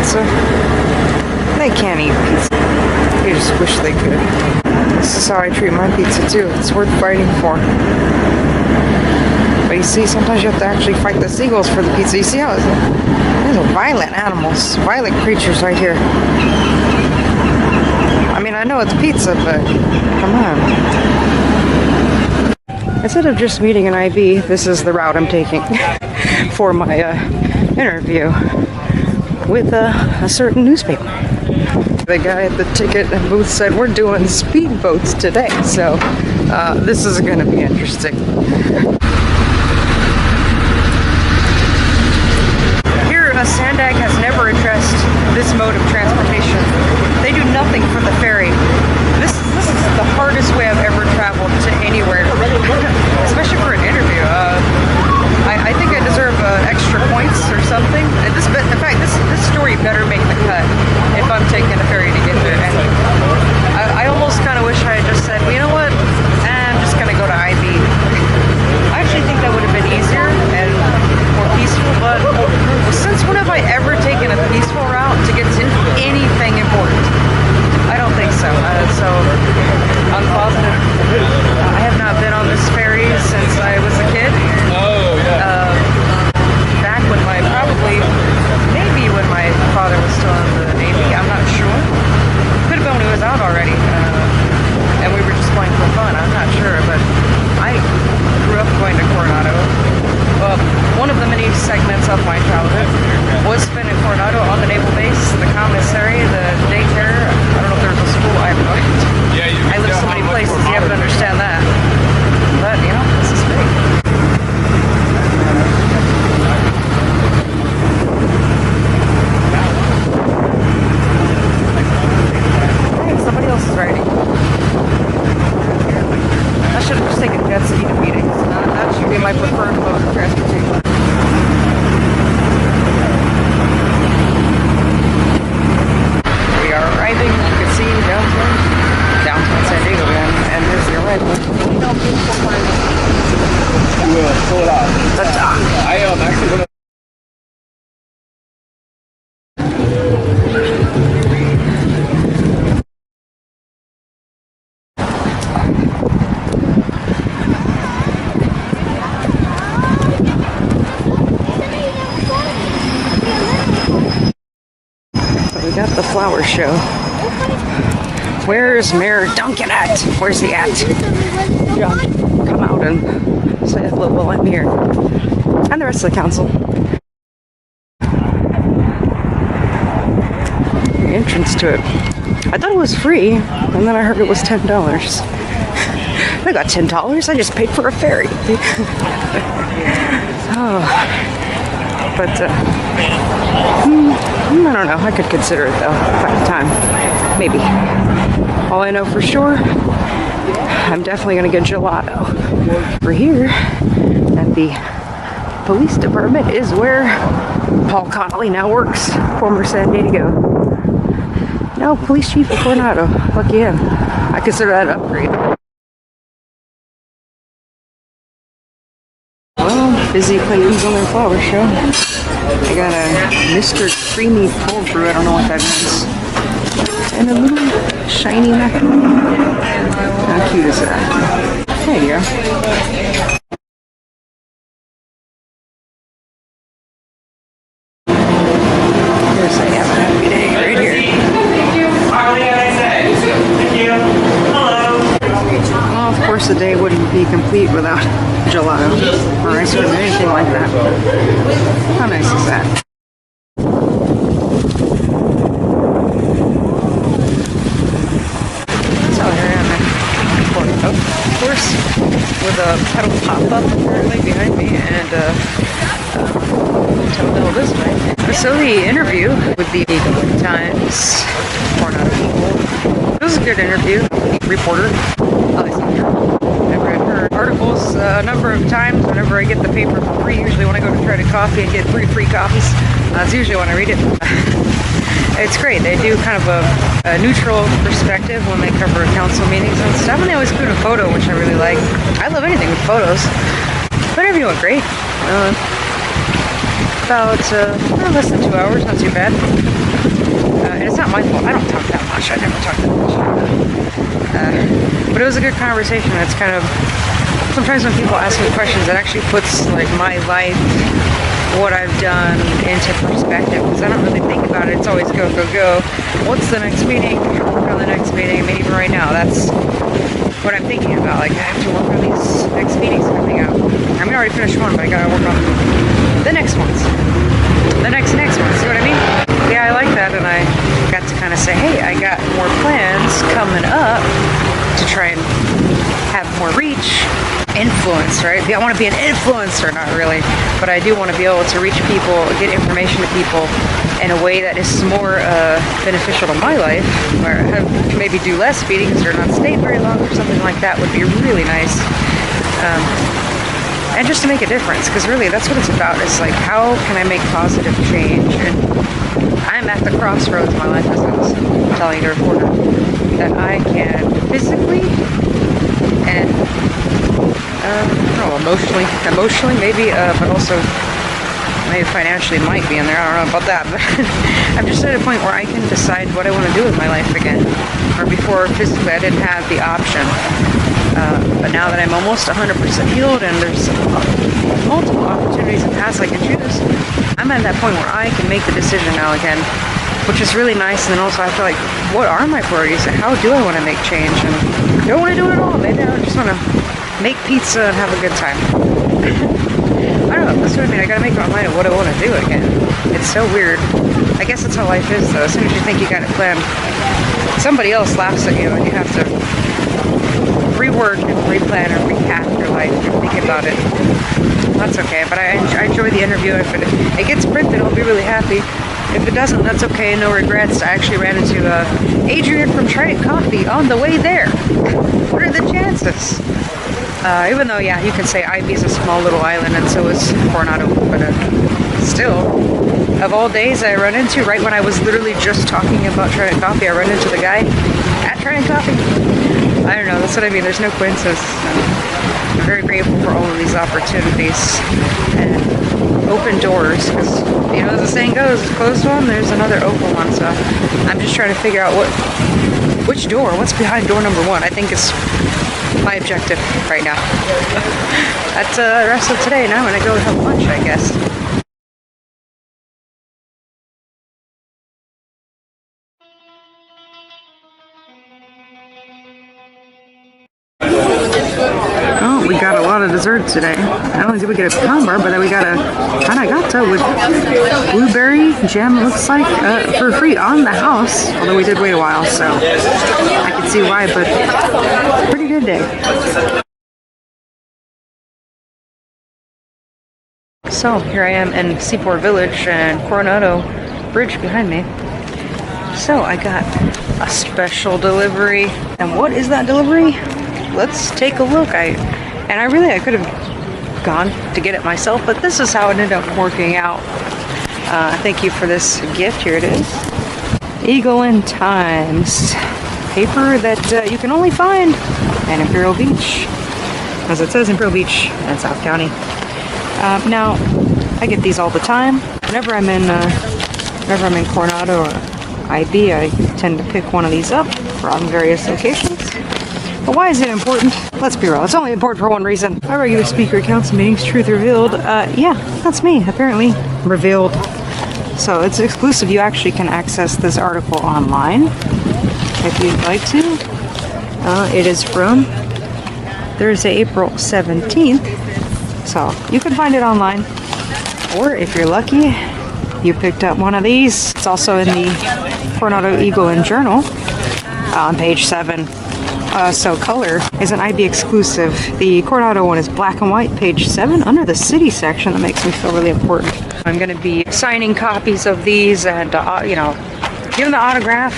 pizza. They can't eat pizza. They just wish they could. This is how I treat my pizza too. It's worth fighting for. But you see, sometimes you have to actually fight the seagulls for the pizza. You see how these are violent animals, violent creatures right here. I mean, I know it's pizza, but come on. Instead of just meeting an IB, this is the route I'm taking for my interview with a certain newspaper. The guy at the ticket booth said we're doing speedboats today, so this is going to be interesting. Here, Sandag has never addressed this mode of transportation. They do nothing for the ferry. This is the hardest way I've ever traveled to anywhere, especially for an interview. I think I deserve extra points or something. In fact, this story better make the cut if I'm taking a ferry to get there. And I almost kind of wish I had just said, well, you know what? I'm just going to go to IB. I actually think that would have been easier and more peaceful, but since when have I ever taken a peaceful route to get to anything important? I don't think so. So I'm positive. I have not been on this ferry since I was a kid. Oh, yeah. Back when maybe when my father was still in the Navy. I'm not sure. Could have been when he was out already. And we were just going for fun. I'm not sure, but I grew up going to Coronado. One of the many segments of my childhood was spent in Coronado on the naval base, the commissary, the daycare. I don't know if there was a school. I have no idea. Yeah, I lived so many places, you have to understand that. But, you know, this is big. Hey, somebody else is writing. I should have just taken jet ski to meetings. That should be my preferred mode of transportation. We are arriving, you can see downtown San Diego again, and there's the arrival. We'll pull it off. The dock. I am actually going to. We got the flower show. Where's Mayor Duncan at? Where's he at? John, come out and say hello while I'm here. And the rest of the council. The entrance to it. I thought it was free, and then I heard it was $10. I got $10. I just paid for a ferry. Oh. But, I don't know. I could consider it, though, if I have time. Maybe. All I know for sure, I'm definitely going to get gelato. We're here, and the police department is where Paul Connolly now works, former San Diego. Now police chief of Coronado. Lucky him. I consider that an upgrade. Well, busy Clintons on their flower show. I got a Mr. Creamy cold brew. I don't know what that means. And a little shiny macaron. How cute is that? There you go. Here's a happy day right here. Well, of course, the day wouldn't be complete without gelato or ice cream or anything like that. How nice is that? So here I am in Coronado, of course, with a pedal pop-up apparently behind me and hotel this way. So the interview with the Times Coronado people. It was a good interview. The reporter. I've read her articles a number of times whenever I get the paper for free. Usually when I go to try to coffee and get 3 free copies. That's usually when I read it. It's great. They do kind of a neutral perspective when they cover council meetings and stuff. And they always include a photo, which I really like. I love anything with photos. But interview went great. About less than 2 hours, not too bad. And it's not my fault. I don't talk that much. I never talk that much. But it was a good conversation. It's kind of, sometimes when people ask me questions, it actually puts like my life, what I've done into perspective, because I don't really think about it. It's always go, go, go. What's the next meeting? Work on the next meeting. I mean, even right now, that's what I'm thinking about. Like, I have to work on these next meetings coming up. I mean, I already finished one, but I gotta work on the next ones. The next ones. See what I mean? Yeah, I like that, and I got to kind of say, hey, I got more plans coming up to try and have more reach, influence, right? I want to be an influencer, not really, but I do want to be able to reach people, get information to people in a way that is more beneficial to my life, or have, maybe do less meetings or not stay very long or something like that would be really nice. And just to make a difference, because really that's what it's about. It's like, how can I make positive change? And I'm at the crossroads in my life, as I was telling the reporter, that I can physically and I don't know, emotionally maybe, but also maybe financially might be in there. I don't know about that, but I'm just at a point where I can decide what I want to do with my life again. Or before, physically, I didn't have the option. But now that I'm almost 100% healed and there's multiple opportunities and paths I can choose, I'm at that point where I can make the decision now again, which is really nice. And then also I feel like, what are my priorities and how do I want to make change? And I don't want to do it all. Maybe I just want to make pizza and have a good time. I don't know, that's what I mean. I gotta make up my mind of what I want to do again. It's so weird. I guess that's how life is, though. As soon as you think you got it planned, somebody else laughs at you and you have to rework and replan or recap your life and think about it. That's okay, but I enjoy the interview. If it gets printed, I'll be really happy. If it doesn't, that's okay, no regrets. I actually ran into Adrian from Trident Coffee on the way there. What are the chances? Even though, yeah, you can say IB is a small little island, and so is Coronado, but still, of all days I run into, right when I was literally just talking about Trident Coffee, I run into the guy at Trident Coffee. I don't know, that's what I mean, there's no coincidence. I'm very grateful for all of these opportunities and open doors, because, you know, as the saying goes, closed one, there's another open one, so I'm just trying to figure out which door, what's behind door number one, I think is my objective right now. That's the rest of today. Now I'm gonna go have lunch, I guess. Oh, we got a lot of dessert today. Not only did we get a pecan bar, but then we got a panagata with blueberry jam, it looks like, for free on the house. Although we did wait a while, so I can see why, but pretty good day. So here I am in Seaport Village and Coronado Bridge behind me. So I got a special delivery. And what is that delivery? Let's take a look. I could have gone to get it myself, but this is how it ended up working out. Thank you for this gift. Here it is. Eagle in Times. Paper that you can only find in Imperial Beach. As it says, Imperial Beach in South County. Now, I get these all the time. Whenever I'm in Coronado or IB, I tend to pick one of these up from various locations. But why is it important? Let's be real, it's only important for one reason. My regular speaker council meetings, Truth Revealed, yeah, that's me, apparently revealed. So it's exclusive. You actually can access this article online if you'd like to. It is from Thursday, April 17th. So you can find it online. Or if you're lucky, you picked up one of these. It's also in the Coronado Eagle and Journal on page 7. So color is an IB exclusive. The Coronado one is black and white, page 7, under the city section. That makes me feel really important. I'm going to be signing copies of these and, giving the autograph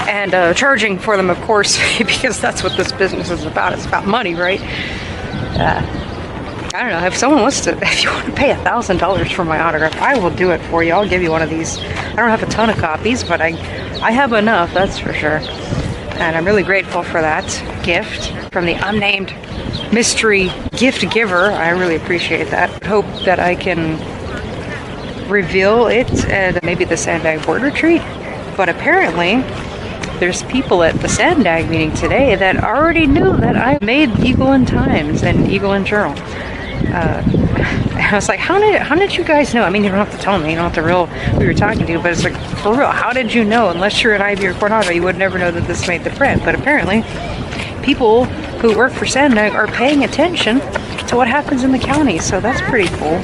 and charging for them, of course, because that's what this business is about. It's about money, right? I don't know, if you want to pay $1,000 for my autograph, I will do it for you. I'll give you one of these. I don't have a ton of copies, but I have enough, that's for sure. And I'm really grateful for that gift from the unnamed mystery gift giver. I really appreciate that. I hope that I can reveal it at maybe the Sandbag Board Retreat. But apparently, there's people at the Sandag meeting today that already knew that I made Eagle and Times and Eagle and Journal. I was like, how did you guys know? I mean, you don't have to tell me, you don't have to real who you're talking to, but it's like, for real, how did you know? Unless you're at IB or Coronado, you would never know that this made the print. But apparently, people who work for Sandag are paying attention to what happens in the county, so that's pretty cool.